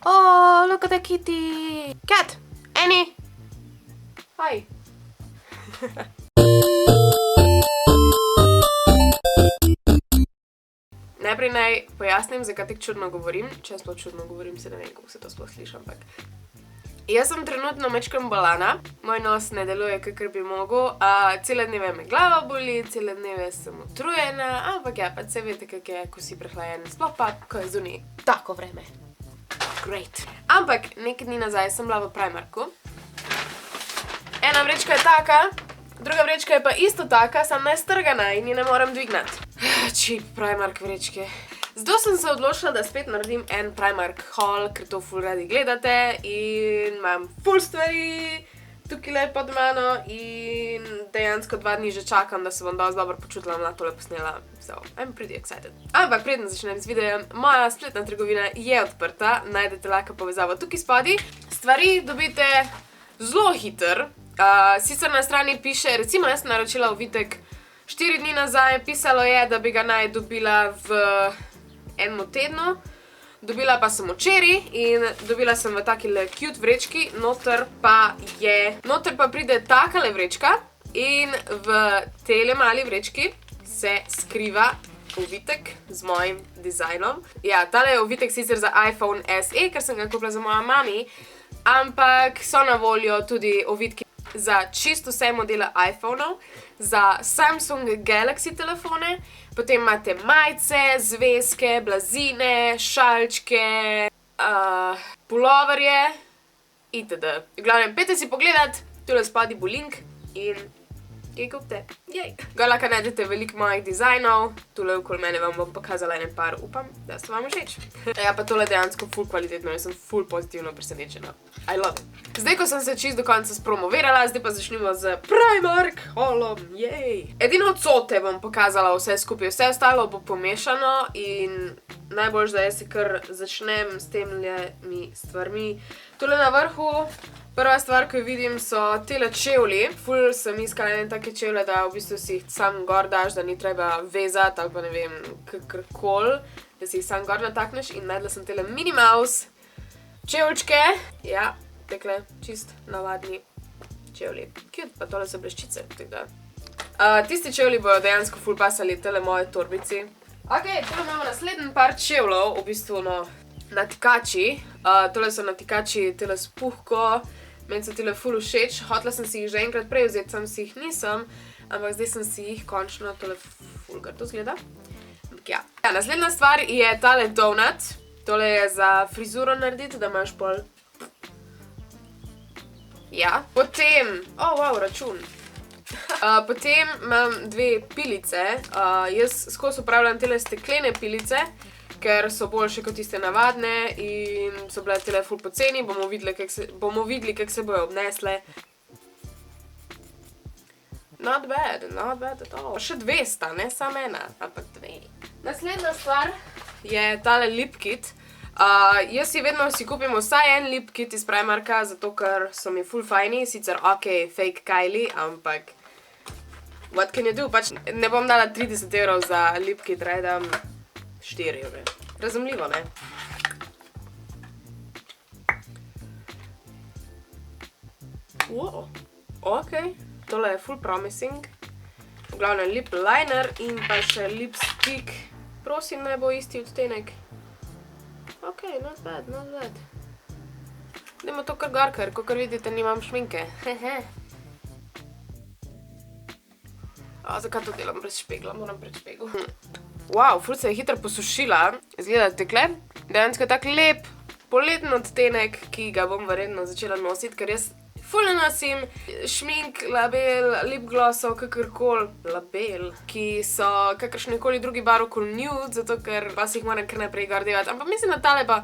Oh, look at the kitty. Cat, Annie. Hi. Najprej naj pojasnim, zakaj tako čudno govorim. Če sploh čudno govorim, se ne vem, kako se to sploh sliši, ampak... Jaz sem trenutno majčkeno bolana, moj nos ne deluje, kakor bi mogel, cele dneve me glava boli, cele dneve sem utrujena, ampak ja, pač se veste, kak je, ko si prehlajen, sploh pa, ko je zunaj tako vreme. Great. Ampak nekaj dni nazaj sem bila v Primarku. Ena vrečka je taka, druga vrečka je pa isto taka, samo nestrgana in ji ne morem dvignati. Cheap Primark vrečke. Zato sem se odločila, da spet naredim en Primark haul, ker to ful radi gledate in imam ful stvari tukaj pod mano in dejansko 2 dni že čakam, da se bom dosti dobro počutila na tole posnela. So, I'm pretty excited. Ampak preden začnem z videom, moja spletna trgovina je odprta, najdete lahko povezavo tukaj spodaj. Stvari dobite zelo hitro. Sicer na strani piše, recimo jaz sem naročila ovitek 4 dni nazaj, pisalo je, da bi ga naj dobila v enem tednu. Dobila pa sem včeraj in dobila sem v takile cute vrečki, noter pa pride takale vrečka in v tele mali vrečki se skriva ovitek z mojim dizajnom. Ja, tale je ovitek sicer za iPhone SE, ker sem ga kupila za mojo mami, ampak so na voljo tudi ovitki za čisto vse modele iPhone-ov, za Samsung Galaxy telefone, potem imate majice, zvezke, blazine, šalčke, puloverje itd. V glavnem, pejte si pogledat, tule spodaj bo link in kaj kupite. Jej! Ga lahko najdete veliko mojih dizajnov, tule okoli mene vam bom pokazala en par, upam, da so vam všeč. Ja, pa tole dejansko ful kvalitetno, jaz sem ful pozitivno presenečena. I love it. Zdaj, ko sem se čisto do konca spromovirala, zdaj pa začnimo z Primark haulom, jej! Edino cote bom pokazala vse skupaj, vse ostalo bo pomešano in najboljš, da jaz se kar začnem s temlemi stvarmi. Tule na vrhu, prva stvar, ko jo vidim, so tele čevlji. Ful sem iskala ene take čevlje, da v bistvu si jih sam gor daš, da ni treba vezati ali pa ne vem, kakorkoli, da si jih sam gor natakneš in najdla sem tele Minnie Mouse čevlčke. Ja, tekle čist navadni čevlji. Cute, pa tole so bleščice, tako da. Tisti čevlji bojo dejansko ful pasali tele moje torbici. Ok, tole imamo naslednji par čevljev, v bistvu natikači. Tole so natikači tele s puhko. Meni so tele ful všeč. Hotela sem si jih že enkrat prej vzeti, sam si jih nisem. Ampak zdaj sem si jih končno, tole ful grdo zgleda. Ampak ja. Naslednja stvar je tale donut. Tole je za frizuro narediti, da imaš pol. Ja. Potem, wow, račun. Potem imam 2 pilice. Jaz skozi upravljam tele steklene pilice, ker so boljše kot tiste navadne in so bile tele ful poceni. Bomo videli, kak se bojo obnesle. Not bad at all. Še 2 sta, ne samo ena, ampak 2. Naslednja stvar je tale lip kit. Jaz si vedno kupim vsaj en lip kit iz Primarka, zato ker so mi ful fajni, sicer ok, fake Kylie, ampak what can you do? Pač ne bom dala 30 € za lip kit, raje dam 4 €. Razumljivo, ne? Wow, ok, tole je full promising. V glavnem lip liner in pa še lipstick. Prosim, naj bo isti odtenek. Ok, not bad. Dajmo to kar gor, ker kakor vidite, nimam šminke. Zakaj to delam brez špegla? Moram pred špegel. Wow, ful se je hitro posušila. Izgleda tekle. Dejansko je tak lep poleten odtenek, ki ga bom verjetno začela nositi, ker jaz ful ne nosim šmink, label, lip glossov, kakorkoli label, ki so kakršnekoli drugi barv kot nude, zato ker pa si jih moram kar naprej gor delati. Ampak mislim, da tale pa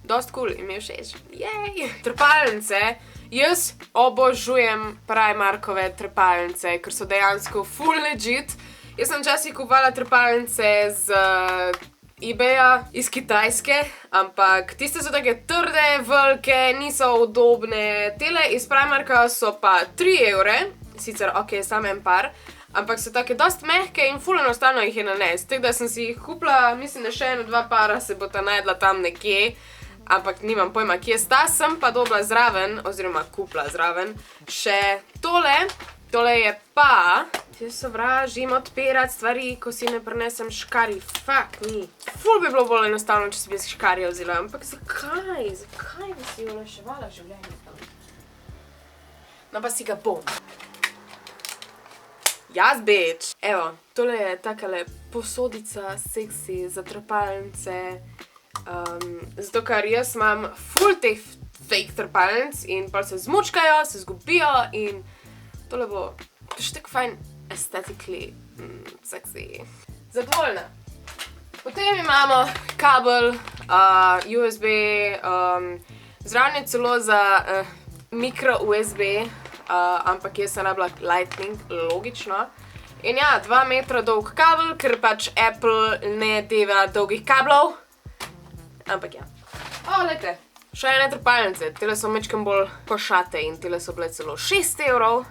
dost cool in mi je všeč. Jej! Trepalnice. Jaz obožujem Primarkove trepalnice, ker so dejansko full legit. Jaz sem včasih kupovala trepalnice z eBaya iz Kitajske, ampak tiste so take trde, velike, niso udobne. Tele iz Primarka so pa 3 €, sicer ok, samo en par, ampak so take dost mehke in ful enostavno jih je nanesti. Tako da sem si jih kupila, mislim, da še 1-2 para se bota najdla tam nekje. ampak nimam pojma, kje sta, sem pa dobila zraven, oziroma kupila zraven, še tole. Tole je pa, ti sovražim odpirati stvari, ko si ne prinesem škarij, fuck me. Ful bi bilo bolj enostavno, če si bi škarje vzela, ampak zakaj? Zakaj bi si olajševala življenje tam? No pa si ga bom. Jaz, bitch! Evo, tole je takale posodica, seksi, za trepalnice. Zato, ker jaz imam ful teh fake trepalnic in pa se zmučkajo, se zgubijo in tole bo še tako fajn aesthetically seksi. Zadovoljna. Potem imamo kabel, USB, zraven je celo za mikro USB, ampak jaz sem rabila lightning, logično. In ja, 2 metra dolg kabel, ker pač Apple ne deva dolgih kablov. Ampak ja. Lejte, še ene trepalnice, tele so mečkam bolj košate in tele so bile celo 6 evrov.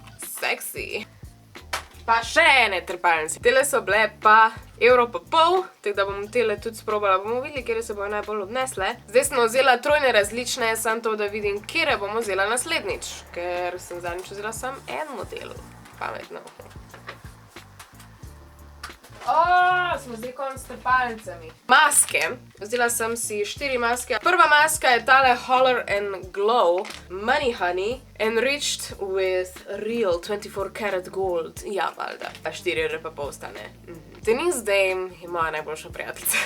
Seksi. Pa še ene trepalnice. Tele so bile pa €1,50, tako da bom tele tudi sprobala. Bomo videli, kjer se bojo najbolj odnesle. Zdaj sem vzela trojne različne, samo to, da vidim, kjer bom vzela naslednjič. Ker sem zadnjič vzela samo en model. Pametno. Smo zdaj konc s trepalnicami. Maske. Vzela sem si 4 maske. Prva maska je tale Holler and Glow Money Honey enriched with real 24 karat gold. Ja, valjda. Pa 4,50 stane. Denise Dame je moja najboljša prijateljica.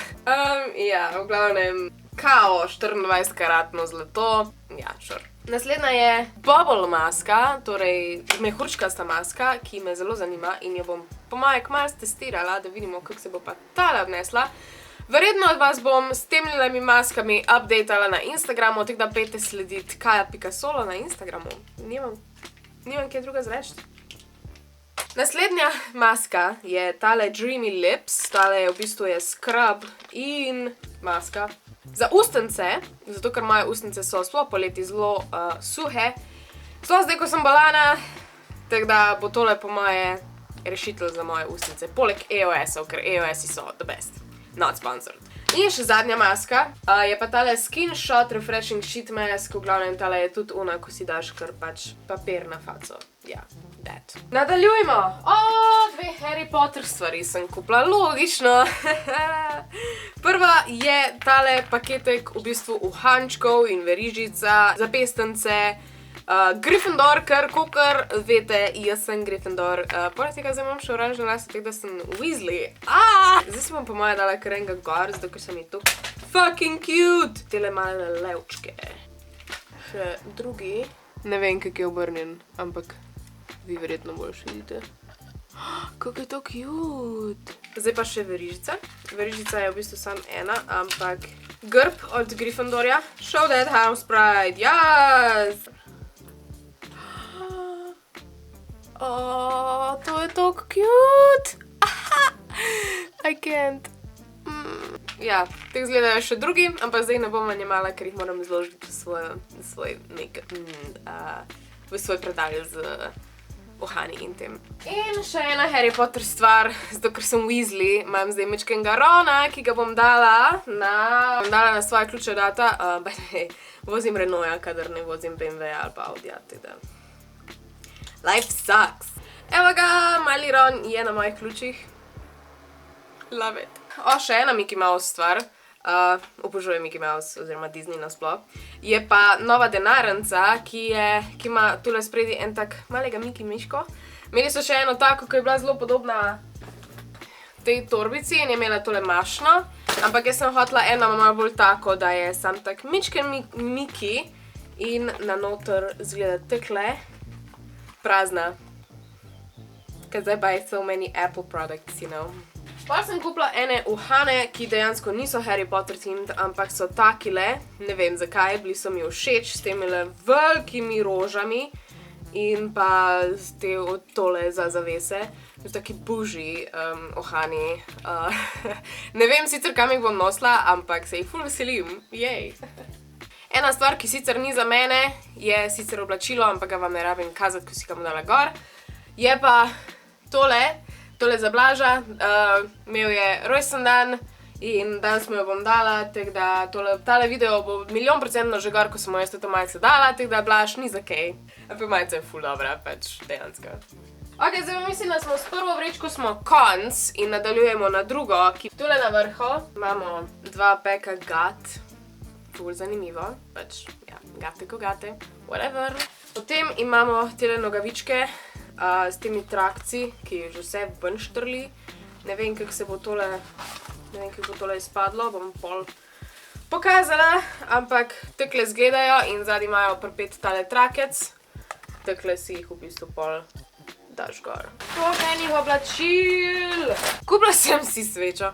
Ja, v glavnem kao 24 karatno zlato. Ja, sure. Naslednja je bubble maska, torej mehurčkasta maska, ki me zelo zanima in jo bom po moje kmalu testirala, da vidimo, kako se bo pa tale odnesla. Verjetno vas bom s temnimi maskami updatala na Instagramu, tako da pejte slediti Kaja.solo na Instagramu. Nimam kaj druga zreči. Naslednja maska je tale Dreamy Lips, tale je v bistvu scrub in maska za ustnice, zato ker moje ustnice so sploh poleti zelo suhe. Sploh zdaj, ko sem bolana, tako da bo tole po moje rešitelj za moje ustnice. Poleg EOS-ov, ker EOS-i so the best. Not sponsored. In še zadnja maska je pa tale Skin Shot Refreshing Sheet Mask, v glavnem tale je tudi ona, ko si daš kar pač papir na faco. Ja, that. Nadaljujmo! 2 Harry Potter stvari sem kupila, logično. Prva je tale paketek v bistvu uhančkov in verižica, zapestance, Gryffindor, ker kakor veste, jaz sem Gryffindor. Poleg tega zdaj imam še oranžne lase, tako da sem Weasley. Zdaj si bom po moje dala kar enega gor, zato ker sem je to fucking cute. Tele male levčke. Še drugi. Ne vem, kak je obrnjen, ampak vi verjetno boljš vidite. Kako je to cute. Zdaj pa še verižica. Verižica je v bistvu samo ena, ampak grb od Gryffindorja. Show that house pride, yes! To je tako cute! I can't. Ja, tako izgledajo še drugi, ampak zdaj ne bom njemala, ker jih moram izložiti v svoj make-up, v svoj predal z uhani in tem. In še ena Harry Potter stvar, zato ker sem Weasley, imam zdaj mečkenega Rona, ki ga bom dala na svoje ključe data. Vozim Renaulta, kadar ne vozim BMW-ja ali pa Audija, teda. Life sucks. Evo ga, mali Ron je na mojih ključih. Love it. Še ena Mickey Mouse stvar. Obožujem Mickey Mouse oziroma Disney nasploh. Je pa nova denarnica, ki ima tule spredi en tak malega Mickey miško. Imeli so še eno tako, ki je bila zelo podobna tej torbici in je imela tole mašno. Ampak jaz sem hotela eno malo bolj tako, da je sam tak mičken Mickey in na noter zgleda takle prazna. Ker zdaj buy so many Apple products, you know. Pa sem kupila ene uhane, ki dejansko niso Harry Potter themed, ampak so takile, ne vem zakaj, bili so mi všeč, s temile velikimi rožami in pa tole za zavese. So taki buži uhani. Ne vem sicer, kam jih bom nosila, ampak se jih ful veselim. Jej! Ena stvar, ki sicer ni za mene, je sicer oblačilo, ampak ga vam ne rabim kazati, ko si ga bom dala gor. Je pa tole za Blaža, imel je rojsten dan In danes mi jo bom dala, tako da tale video bo 100% že gor, ko sem jaz to majico dala, tako da Blaž ni za kaj. Ampak majica je ful dobra, pač dejansko. Ok, zdaj pa mislim, da smo s prvo vrečko smo konc in nadaljujemo na drugo, ki tule na vrhu imamo 2 peka gat. Ful zanimivo, pač, ja, gate ko gate, whatever. Potem imamo tele nogavičke s temi trakci, ki že vse ven štrli. Ne vem, kako se bo tole... Ne vem, kako bo tole izpadlo, bom pol pokazala, ampak takle zgledajo in zadnji imajo pripet tale trakec. Takle si jih v bistvu pol daš gor. Toliko enih oblačil! Kupila sem si svečo.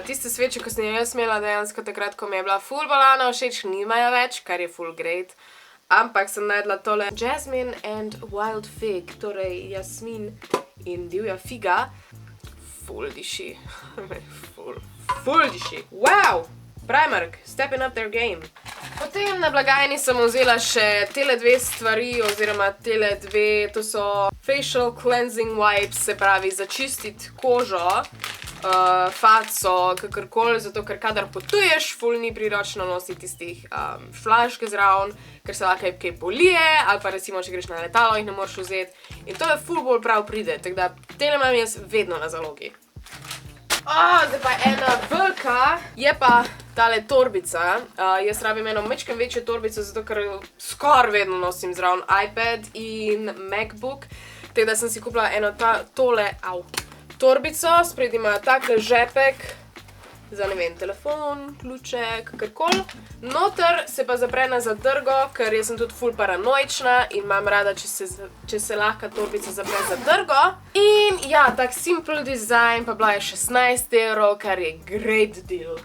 Tiste sveče, ko sem jo jaz imela dejansko takrat, ko mi je bila ful bolana všeč, nimajo več, kar je ful great. Ampak sem najdla tole Jasmine and Wild Fig, torej jasmin in divja figa. Ful diši. Ful diši. Wow! Primark, stepping up their game. Potem na blagajni sem vzela še tele 2 stvari, oziroma tele 2, to so facial cleansing wipes, se pravi za čistiti kožo, faco, kakorkoli, zato ker kadar potuješ, ful ni priročno nositi tistih flaške zraven, ker se lahko kaj polije, ali pa recimo, če greš na letalo, jih ne moreš vzeti. In to je ful bolj prav pride, tako da tele imam jaz vedno na zalogi. Zdaj pa ena velika, je pa tale torbica. Jaz rabim eno majčkeno večjo torbico, zato ker skoraj vedno nosim zraven iPad in MacBook. Tako da sem si kupila eno tole torbico, spredi ima takle žepek za, ne vem, telefon, ključe, kakorkoli. Noter se pa zapre na zadrgo, ker jaz sem tudi ful paranoična in imam rada, če se lahko torbica zapre zadrgo. In ja, tak simple design, pa bila je 16 €, kar je great deal.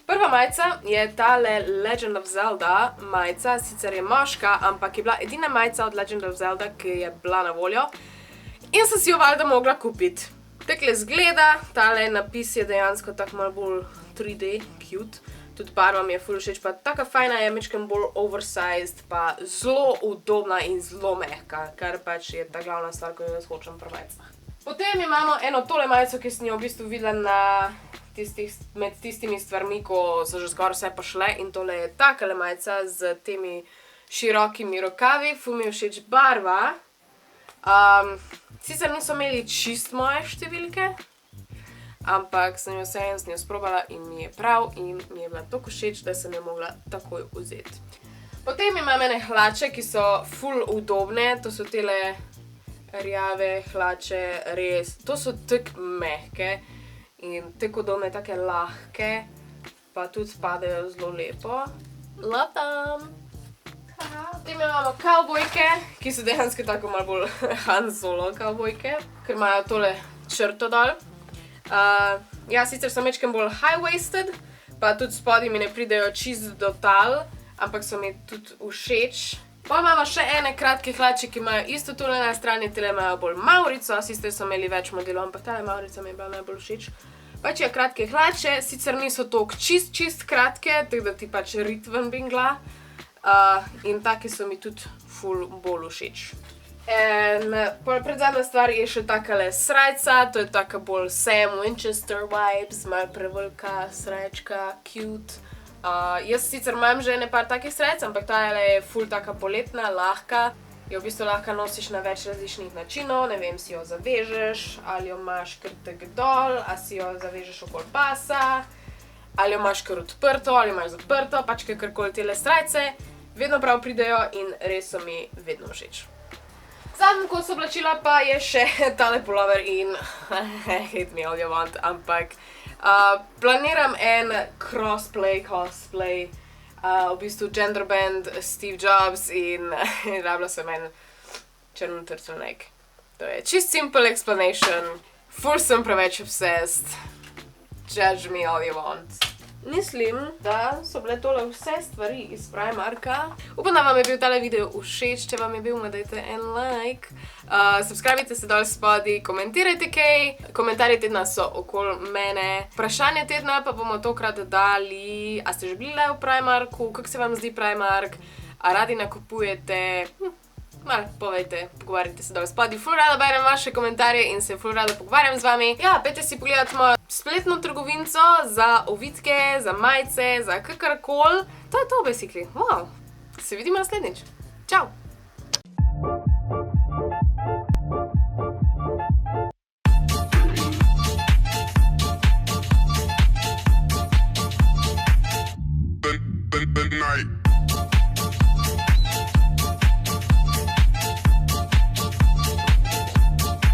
Prva majica je tale Legend of Zelda majica, sicer je moška, ampak je bila edina majica od Legend of Zelda, ki je bila na voljo. In sem si jo valjda mogla kupiti. Takle zgleda, tale napis je dejansko tako malo bolj 3D, cute. Tudi barva mi je ful všeč, pa taka fajna je, majčkeno bolj oversized, pa zelo udobna in zelo mehka, kar pač je ta glavna stvar, ko jo jaz hočem pri majicah. Potem imamo eno tole majico, ki sem jo v bistvu videla med tistimi stvarmi, ko so že skoraj vse pošle, in tole je takale majica z temi širokimi rokavi, ful mi je všeč barva. Sicer niso imeli čist moje številke, ampak sem jo vseeno z njo sprobala in mi je prav in mi je bila toliko všeč, da sem jo mogla takoj vzeti. Potem imam ene hlače, ki so ful udobne, to so tele rjave hlače, res, to so tako mehke in tako udobne, take lahke, pa tudi spadajo zelo lepo. Love them! Potem imamo kavbojke, ki so dejansko tako malo bolj Han Solo kavbojke, ker imajo tole črto dol. Ja, sicer so majčkeno bolj high-waisted, pa tudi spodaj mi ne pridejo čist do tal, ampak so mi tudi všeč. Pa imamo še ene kratke hlače, ki imajo isto tole na strani, tele imajo bolj mavrico, sicer so imeli več modelov, ampak tale mavrica mi je bila najbolj všeč. Pač je kratke hlače, sicer niso toliko čist kratke, tako da ti pač rit ven bingla. In take so mi tudi ful bolj všeč. Predzadnja stvar je še takale srajca, to je taka bolj Sam Winchester vibes, malo prevelika srajčka, cute. Jaz sicer imam že ene par takih srajc, ampak ta je ful taka poletna, lahka. Jo v bistvu lahko nosiš na več različnih načinov, ne vem, si jo zavežeš, ali jo imaš kar tak dol, ali si jo zavežeš okoli pasa, ali jo imaš kar odprto, ali jo imaš zaprto, pač kakorkoli tele srajce. Vedno prav pridejo in res so mi vedno všeč. Zadnji kos oblačila pa je še tale pullover in hate me all you want, ampak planiram en cosplay, v bistvu gender band Steve Jobs in rabila sem en črn turtleneck. To je čist simple explanation, ful sem preveč obsessed, judge me all you want. Mislim, da so bile tole vse stvari iz Primarka. Upam, da vam je bil tale video všeč, če vam je bil, me dajte en like. Subscribite se dol spodaj, komentirajte kaj. Komentarji tedna so okoli mene. Vprašanje tedna pa bomo tokrat dali, a ste že bili v Primarku, kako se vam zdi Primark, a radi nakupujete, malo povejte, pogovarjajte se dol spodaj. Ful rada berem vaše komentarje in se ful rada pogovarjam z vami. Ja, pejte si pogledati mojo spletno trgovinco za ovitke, za majice, za kakorkoli. To je to, basically. Wow. Se vidimo naslednjič. Čau!